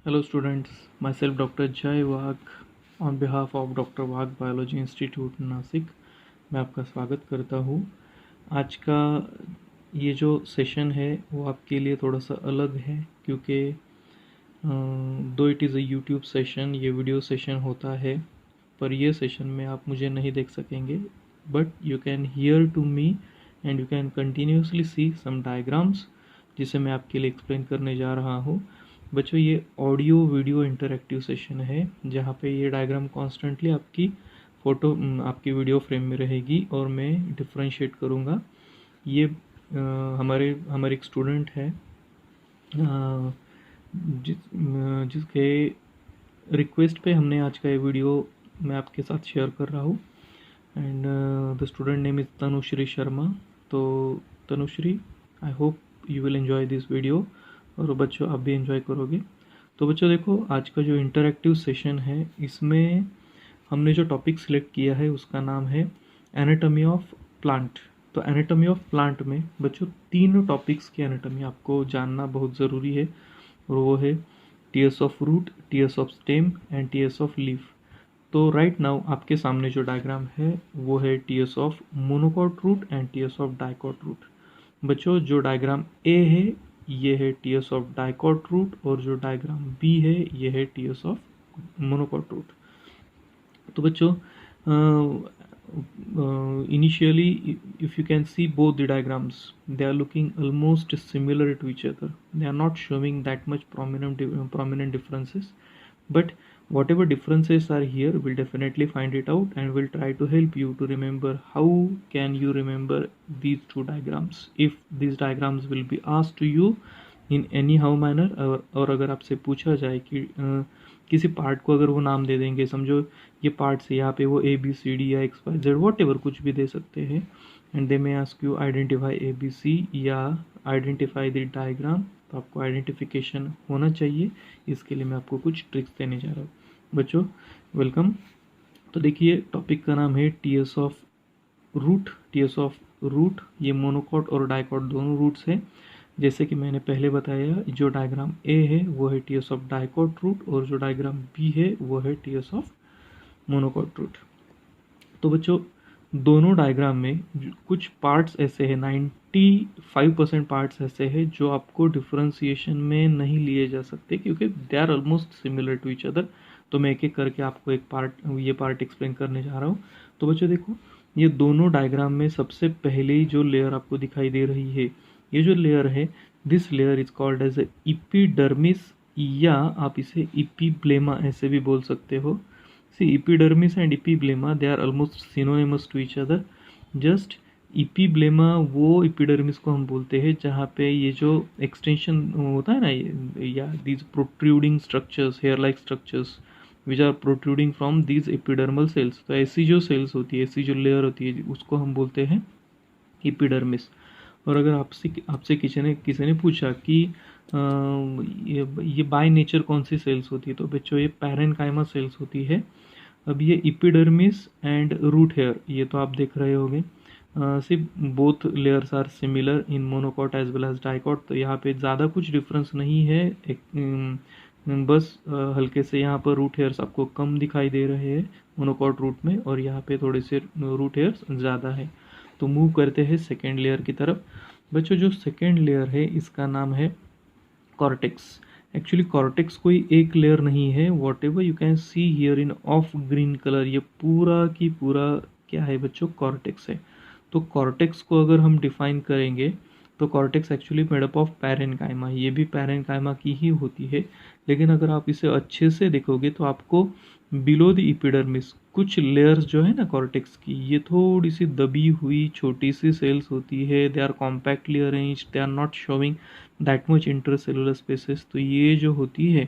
Hello students, myself Dr. Jai Wagh on behalf of Dr. Wagh Biology Institute Nashik मैं आपका स्वागत करता हूँ। आज का ये जो सेशन है वो आपके लिए थोड़ा सा अलग है क्योंकि दो it is a YouTube session, ये वीडियो सेशन होता है, पर ये सेशन में आप मुझे नहीं देख सकेंगे, but you can hear to me and you can continuously see some diagrams जिसे मैं आपके लिए एक्सप्लेन करने जा रहा हूँ। बच्चों, ये ऑडियो वीडियो इंटरैक्टिव सेशन है जहाँ पे ये डायग्राम कॉन्स्टेंटली आपकी फ़ोटो आपकी वीडियो फ्रेम में रहेगी और मैं डिफ्रेंशिएट करूँगा। ये हमारे एक स्टूडेंट है जिसके रिक्वेस्ट पे हमने आज का ये वीडियो मैं आपके साथ शेयर कर रहा हूँ and the student name is Tanushree Sharma. तो Tanushree, I hope you will enjoy this video और बच्चों आप भी एंजॉय करोगे। तो बच्चों देखो, आज का जो इंटरैक्टिव सेशन है इसमें हमने जो टॉपिक सिलेक्ट किया है उसका नाम है एनाटॉमी ऑफ प्लांट। तो एनाटॉमी ऑफ प्लांट में बच्चों तीन टॉपिक्स की एनाटॉमी आपको जानना बहुत ज़रूरी है और वो है TS of root, TS of stem and TS of leaf. तो राइट नाउ आपके सामने जो डायग्राम है वो है TS of monocot root and TS of dicot root. बच्चों, जो डायग्राम ए है ये है टीएस ऑफ डाइकॉट रूट और जो डायग्राम बी है ये है टीएस ऑफ मोनोकॉट रूट। तो बच्चों, initially if you can see both the diagrams, they are looking almost similar to each other. They are not showing that much prominent differences, but whatever differences are here, we'll definitely find it out and we'll try to help you to remember how can you remember these two diagrams if these diagrams will be asked to you in any how manner। और अगर आपसे पूछा जाए कि किसी part को अगर वो नाम दे देंगे, समझो ये पार्ट से यहाँ पे वो ए बी सी डी या X Y Z whatever कुछ भी दे सकते हैं and they may ask you identify A B C या आइडेंटिफाई द डायग्राम, तो आपको आइडेंटिफिकेशन होना चाहिए। इसके लिए मैं आपको कुछ ट्रिक्स देने जा रहा हूँ। बच्चों वेलकम। तो देखिए, टॉपिक का नाम है TS of root. TS of root ये मोनोकॉट और डाइकॉट दोनों रूट्स हैं। जैसे कि मैंने पहले बताया, जो डायग्राम ए है वो है टीएस ऑफ डाइकॉट रूट और जो डायग्राम बी है वो है टीएस ऑफ मोनोकॉट रूट। तो बच्चों, दोनों डायग्राम में कुछ पार्ट्स ऐसे हैं, 95% पार्ट्स ऐसे हैं जो आपको डिफरेंशिएशन में नहीं लिए जा सकते क्योंकि they are almost similar to each other. तो मैं एक एक करके आपको ये पार्ट एक्सप्लेन करने जा रहा हूँ। तो बच्चों देखो, ये दोनों डायग्राम में सबसे पहले ही जो लेयर आपको दिखाई दे रही है, ये जो लेयर है, this layer is called as epidermis या आप इसे एपिब्लेमा ऐसे भी बोल सकते हो। See, epidermis and epiblema they are almost synonymous to each other. Just epiblema वो एपिडर्मिस को हम बोलते हैं जहाँ पे ये जो एक्सटेंशन होता है ना, या these protruding structures, hair like structures which are protruding from these epidermal cells. तो ऐसी जो सेल्स होती है, ऐसी जो लेयर होती है, उसको हम बोलते हैं एपिडर्मिस। और अगर आपसे किसी ने पूछा कि ये बाय नेचर कौन सी सेल्स होती है, तो बच्चों ये पैरेनकाइमा सेल्स होती है। अब ये एपिडर्मिस एंड रूट हेयर ये तो आप देख रहे होंगे। सिर्फ both layers are similar in monocot as well as dicot. तो यहाँ पे ज़्यादा कुछ डिफरेंस नहीं है, बस हल्के से यहाँ पर रूट हेयर्स आपको कम दिखाई दे रहे हैं मोनोकॉट रूट में और यहाँ पे थोड़े से रूट हेयर्स ज़्यादा है। तो मूव करते हैं सेकेंड लेयर की तरफ। बच्चों, जो सेकेंड लेयर है इसका नाम है कॉर्टेक्स। एक्चुअली कॉर्टेक्स कोई एक लेयर नहीं है। What ever you can see here in of green colour, ये पूरा की पूरा क्या है बच्चों, कॉर्टेक्स है। तो कॉर्टेक्स को अगर हम डिफाइन करेंगे तो cortex actually made up of parenchyma, ये भी पैरेनकाइमा की ही होती है। लेकिन अगर आप इसे अच्छे से देखोगे तो आपको बिलो द एपिडर्मिस कुछ लेयर्स जो है ना कॉर्टेक्स की, ये थोड़ी सी दबी हुई छोटी सी सेल्स होती है। They are compactly arranged, they are not showing that much intercellular spaces. तो ये जो होती है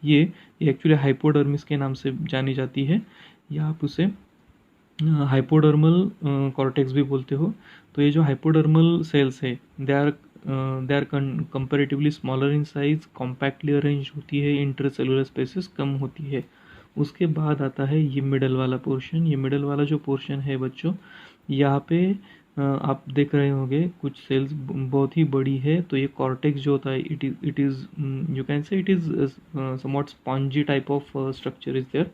ये एक्चुअली हाइपोडर्मिस के नाम से जानी जाती है, या आप उसे हाइपोडर्मल कॉर्टेक्स भी बोलते हो। तो ये जो हाइपोडर्मल सेल्स है they are comparatively smaller in size, compactly arrange होती है, इंटरसेलुलर स्पेसेस कम होती है। उसके बाद आता है ये मिडल वाला पोर्शन। ये मिडल वाला जो पोर्शन है बच्चों, यहाँ पे आप देख रहे होंगे कुछ सेल्स बहुत ही बड़ी है, तो ये कॉर्टेक्स जो होता है it is you can say it is somewhat spongy type of structure is there.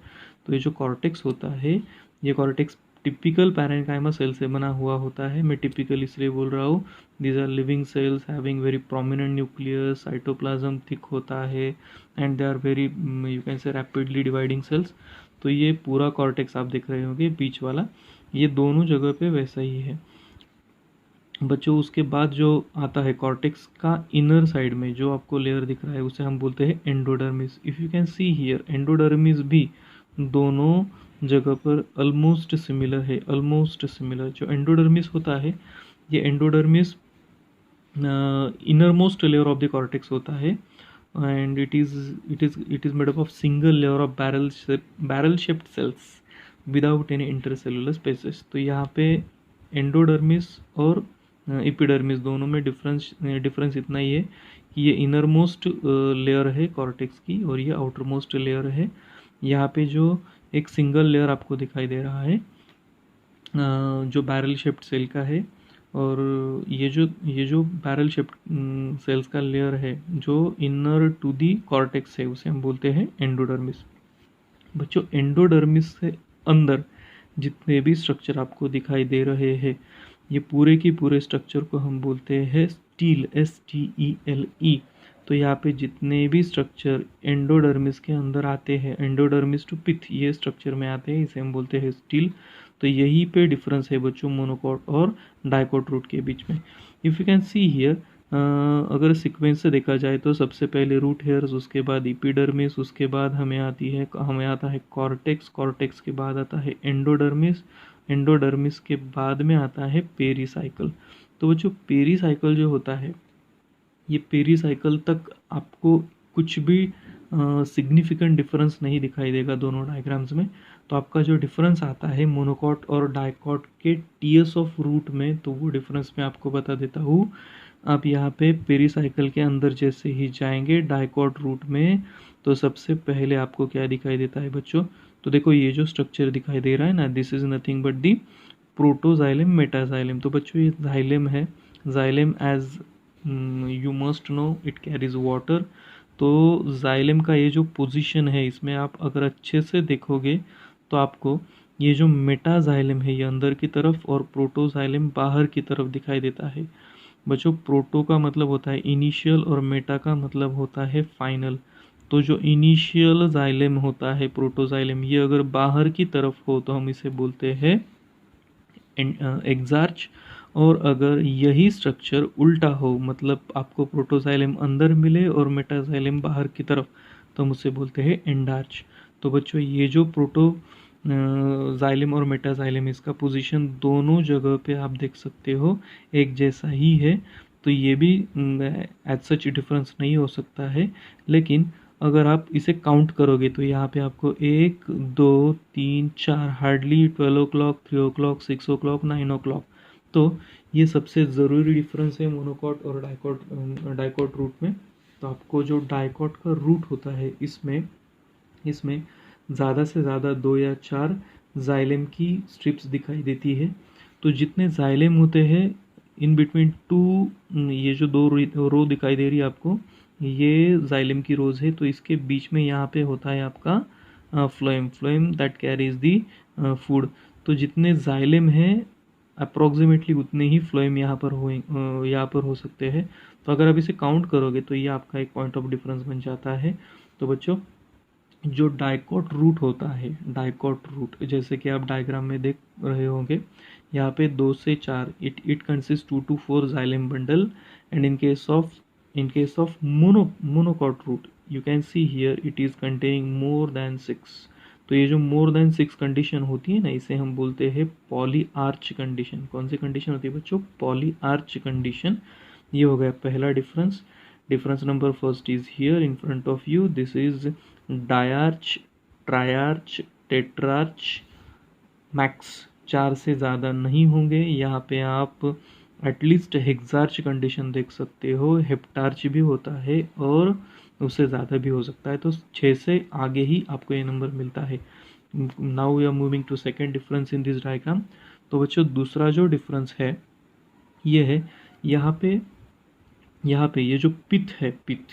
तो ये जो कॉर्टेक्स होता है, ये कॉर्टेक्स टिपिकल पैरेन्काइमा सेल से बना हुआ होता है। मैं टिपिकल इसलिए बोल रहा हूँ, these are living cells having very prominent nucleus, cytoplasm thick होता है and they are very you can say rapidly dividing cells. तो ये पूरा कॉर्टेक्स आप देख रहे होंगे बीच वाला, ये दोनों जगह पे वैसा ही है बच्चों। उसके बाद जो आता है कॉर्टेक्स का इनर साइड में जो आपको लेयर दिख रहा है उसे हम बोलते हैं endodermis. If you can see here, endodermis भी दोनों जगह पर ऑलमोस्ट सिमिलर है, ऑलमोस्ट सिमिलर। जो एंडोडर्मिस होता है, ये endodermis inner most layer of the cortex होता है and it is made up of single layer of barrel shaped cells without any intercellular spaces. तो यहाँ पे एंडोडर्मिस और एपिडर्मिस दोनों में डिफरेंस इतना ही है कि ये इनर मोस्ट लेयर है कॉर्टेक्स की और ये आउटर मोस्ट लेयर है। यहाँ पे जो एक सिंगल लेयर आपको दिखाई दे रहा है जो बैरल शेप्ड सेल का है, और ये जो बैरल शेप्ड सेल्स का लेयर है जो इनर टू दी कॉर्टेक्स है उसे हम बोलते हैं एंडोडर्मिस। बच्चों एंडोडर्मिस से अंदर जितने भी स्ट्रक्चर आपको दिखाई दे रहे हैं, ये पूरे की पूरे स्ट्रक्चर को हम बोलते हैं स्टील, STELE। तो यहाँ पे जितने भी स्ट्रक्चर एंडोडर्मिस के अंदर आते हैं, एंडोडर्मिस टू पिथ ये स्ट्रक्चर में आते हैं, इसे हम बोलते हैं स्टील। तो यही पे डिफरेंस है बच्चों मोनोकॉट और डाइकोट रूट के बीच में। If you can see here, अगर सीक्वेंस से देखा जाए तो सबसे पहले रूट हेयर्स, उसके बाद एपिडर्मिस, उसके बाद हमें आता है कॉर्टेक्स, कॉर्टेक्स के बाद आता है एंडोडर्मिस, एंडोडर्मिस के बाद में आता है पेरीसाइकल। तो वो जो पेरीसाइकल जो होता है, ये पेरीसाइकल तक आपको कुछ भी सिग्निफिकेंट डिफरेंस नहीं दिखाई देगा दोनों डायग्राम्स में। तो आपका जो डिफरेंस आता है मोनोकॉट और डाइकॉट के टीएस ऑफ रूट में, तो वो डिफरेंस मैं आपको बता देता हूँ। आप यहाँ पे पेरीसाइकल के अंदर जैसे ही जाएंगे डाइकॉट रूट में, तो सबसे पहले आपको क्या दिखाई देता है बच्चों? तो देखो ये जो स्ट्रक्चर दिखाई दे रहा है ना, this is nothing but the protoxylem metaxylem. तो बच्चों ये जाइलम है, xylem as you must know it carries water. तो जाइलम का ये जो पोजीशन है, इसमें आप अगर अच्छे से देखोगे तो आपको ये जो मेटाजाइलम है ये अंदर की तरफ और प्रोटोजाइलम बाहर की तरफ दिखाई देता है। बच्चों प्रोटो का मतलब होता है इनिशियल और मेटा का मतलब होता है फाइनल। तो जो इनिशियल जाइलम होता है प्रोटोजाइलम, ये अगर बाहर की तरफ हो तो हम इसे बोलते हैं एक्सार्च, और अगर यही स्ट्रक्चर उल्टा हो, मतलब आपको प्रोटोजाइलम अंदर मिले और मेटाजाइलम बाहर की तरफ, तो हम उसे बोलते हैं एंडार्च। तो बच्चों ये जो जाइलम और मेटाजाइलम, इसका पोजीशन दोनों जगह पे आप देख सकते हो एक जैसा ही है। तो ये भी एज सच डिफरेंस नहीं हो सकता है, लेकिन अगर आप इसे काउंट करोगे तो यहाँ पे आपको 1 2 3 4 hardly 12 o'clock, 3 o'clock, 6 o'clock, 9 o'clock। तो ये सबसे ज़रूरी डिफरेंस है मोनोकॉट और डाइकॉट रूट में। तो आपको जो डाइकॉट का रूट होता है इसमें ज़्यादा से ज़्यादा 2 या 4 जाइलम की स्ट्रिप्स दिखाई देती है। तो जितने जाइलम होते हैं इन बिटवीन टू, ये जो 2 रो दिखाई दे रही है आपको, ये जाइलम की रोज है। तो इसके बीच में यहाँ पे होता है आपका phloem that carries the food. तो जितने जाइलम हैं अप्रोक्सीमेटली उतने ही फ्लोएम यहाँ पर हो सकते हैं। तो अगर आप इसे काउंट करोगे तो ये आपका एक पॉइंट ऑफ डिफरेंस बन जाता है। तो बच्चों जो डाइकॉट रूट होता है, डाइकॉट रूट जैसे कि आप डायग्राम में देख रहे होंगे, यहाँ पे 2 से 4 it consist 2 to 4 xylem bundle, and in case of monocot root you can see here it is containing more than 6। तो ये जो मोर देन 6 कंडीशन होती है ना, इसे हम बोलते हैं पॉली आर्च कंडीशन। कौन सी कंडीशन होती है बच्चों? Polyarch condition. ये हो गया पहला difference. Difference number first is here in front of you, this is diarch, triarch, tetrarch, max 4 से ज़्यादा नहीं होंगे। यहाँ पे आप एटलीस्ट हेक्सार्च कंडीशन देख सकते हो, हेप्टार्च भी होता है और उससे ज़्यादा भी हो सकता है। तो 6 से आगे ही आपको ये नंबर मिलता है। Now we are moving to second difference in this diagram. तो बच्चों दूसरा जो डिफरेंस है ये है। यहाँ पे ये जो पिथ है, पिथ,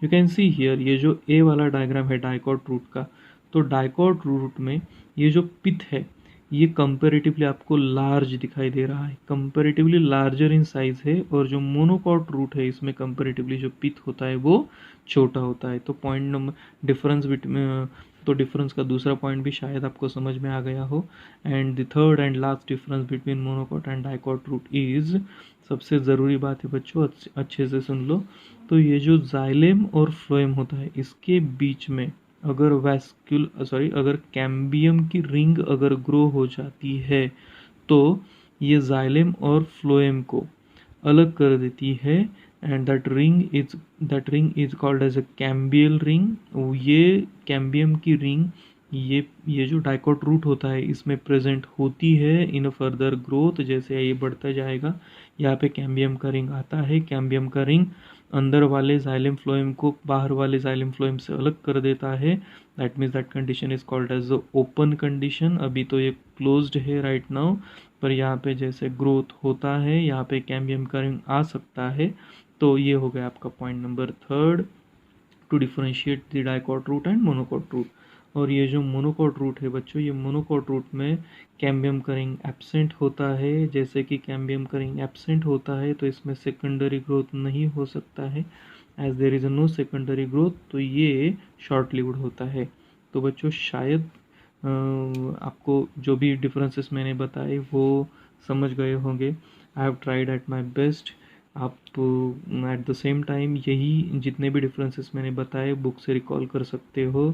यू कैन सी हियर, ये जो ए वाला डायग्राम है डाइकॉट रूट का, तो डाइकॉट रूट में ये जो पिथ है ये कंपैरेटिवली आपको लार्ज दिखाई दे रहा है, कंपैरेटिवली लार्जर इन साइज है, और जो मोनोकॉट रूट है इसमें कंपैरेटिवली जो पिथ होता है वो छोटा होता है। तो पॉइंट नंबर डिफरेंस बिटवीन, तो डिफरेंस का दूसरा पॉइंट भी शायद आपको समझ में आ गया हो। And the third and last difference between monocot and dicot root is, सबसे ज़रूरी बात है बच्चों, अच्छे से सुन लो, तो ये जो जाइलेम और फ्लोएम होता है इसके बीच में अगर अगर कैम्बियम की रिंग अगर ग्रो हो जाती है तो ये जाइलेम और फ्लोएम को अलग कर देती है, and that ring is called as a cambial ring. ये कैम्बियम की रिंग ये जो डाइकॉट रूट होता है इसमें प्रेजेंट होती है इन अ फर्दर ग्रोथ, जैसे ये बढ़ता जाएगा यहाँ पे कैम्बियम का रिंग आता है, कैम्बियम का रिंग अंदर वाले जाइलम फ्लोएम को बाहर वाले जाइलम फ्लोएम से अलग कर देता है। That means that condition is called as open condition. अभी तो ये क्लोज्ड है राइट नाउ, पर यहाँ पे जैसे ग्रोथ होता है यहाँ पे कैम्बियम का रिंग आ सकता है। तो ये हो गया आपका point number third, to differentiate the dicot root and monocot root. और ये जो मोनोकॉट रूट है बच्चों, ये मोनोकॉट रूट में कैम्बियम का रिंग एब्सेंट होता है। जैसे कि कैम्बियम का रिंग एब्सेंट होता है तो इसमें सेकेंडरी ग्रोथ नहीं हो सकता है, as there is no secondary growth, तो ये शॉर्ट लिव्ड होता है। तो बच्चों शायद आपको जो भी डिफरेंसेस मैंने बताए वो समझ गए होंगे। I have tried at my best. आप एट द सेम टाइम यही जितने भी डिफरेंसेस मैंने बताए बुक से रिकॉल कर सकते हो।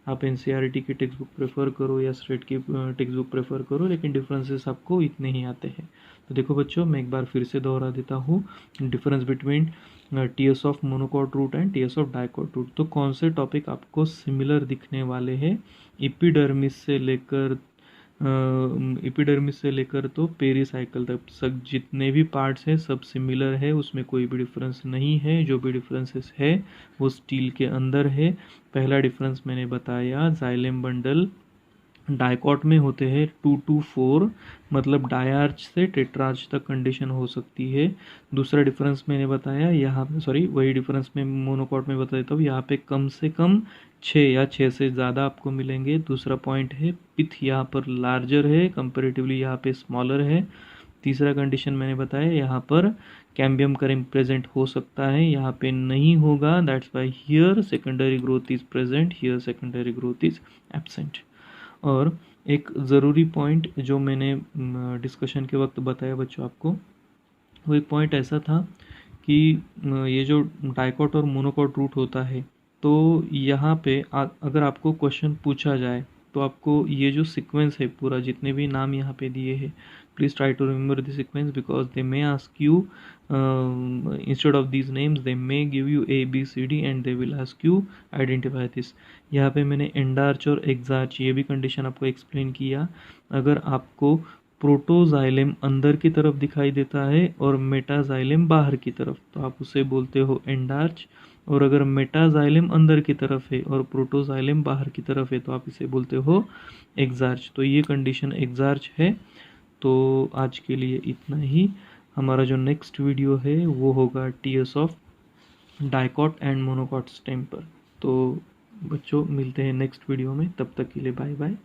आप एनसीईआरटी की टेक्स्ट बुक प्रेफर करो या स्टेट की टेक्स्ट बुक प्रेफर करो, लेकिन डिफरेंसेस आपको इतने ही आते हैं। तो देखो बच्चों, मैं एक बार फिर से दोहरा देता हूँ difference between TS of monocot root and TS of dicot root. तो कौन से टॉपिक आपको सिमिलर दिखने वाले हैं? एपिडर्मिस से लेकर तो पेरीसाइकिल तक सब जितने भी पार्ट्स हैं सब सिमिलर है, उसमें कोई भी डिफरेंस नहीं है। जो भी डिफरेंसेस है वो स्टील के अंदर है। पहला डिफरेंस मैंने बताया, जाइलेम बंडल डाइकॉट में होते हैं 2 to 4, मतलब डायार्च से टेट्रार्च तक कंडीशन हो सकती है। दूसरा डिफरेंस मैंने बताया यहाँ पे, सॉरी वही डिफरेंस मैं मोनोकॉट में बता देता हूँ, यहाँ पे कम से कम 6 या 6 से ज़्यादा आपको मिलेंगे। दूसरा पॉइंट है पिथ यहाँ पर लार्जर है, कंपेरेटिवली यहाँ पे स्मॉलर है। तीसरा कंडीशन मैंने बताया यहाँ पर कैम्बियम का रिंग प्रेजेंट हो सकता है, यहाँ पे नहीं होगा, that's why here secondary growth is present, here secondary growth is absent. और एक ज़रूरी पॉइंट जो मैंने डिस्कशन के वक्त बताया बच्चों आपको, वो एक पॉइंट ऐसा था कि ये जो डाइकॉट और मोनोकॉट रूट होता है, तो यहाँ पे अगर आपको क्वेश्चन पूछा जाए तो आपको ये जो सीक्वेंस है पूरा, जितने भी नाम यहाँ पे दिए हैं, please try to remember the sequence because they may ask you instead of these names they may give you ABCD and they will ask you identify this. यहाँ पे मैंने एंडार्च और एक्सार्च ये भी कंडीशन आपको एक्सप्लेन किया। अगर आपको प्रोटोजाइलेम अंदर की तरफ दिखाई देता है और मेटाजाइलेम बाहर की तरफ, तो आप उसे बोलते हो एंडार्च। और अगर मेटाजाइलेम अंदर की तरफ है और प्रोटोजाइलेम बाहर की तरफ है तो आप इसे बोलते हो एक्सार्च। तो ये कंडीशन एक्सार्च है। तो आज के लिए इतना ही। हमारा जो नेक्स्ट वीडियो है वो होगा TS of dicot and monocot stem पर। तो बच्चों मिलते हैं नेक्स्ट वीडियो में, तब तक के लिए बाय बाय।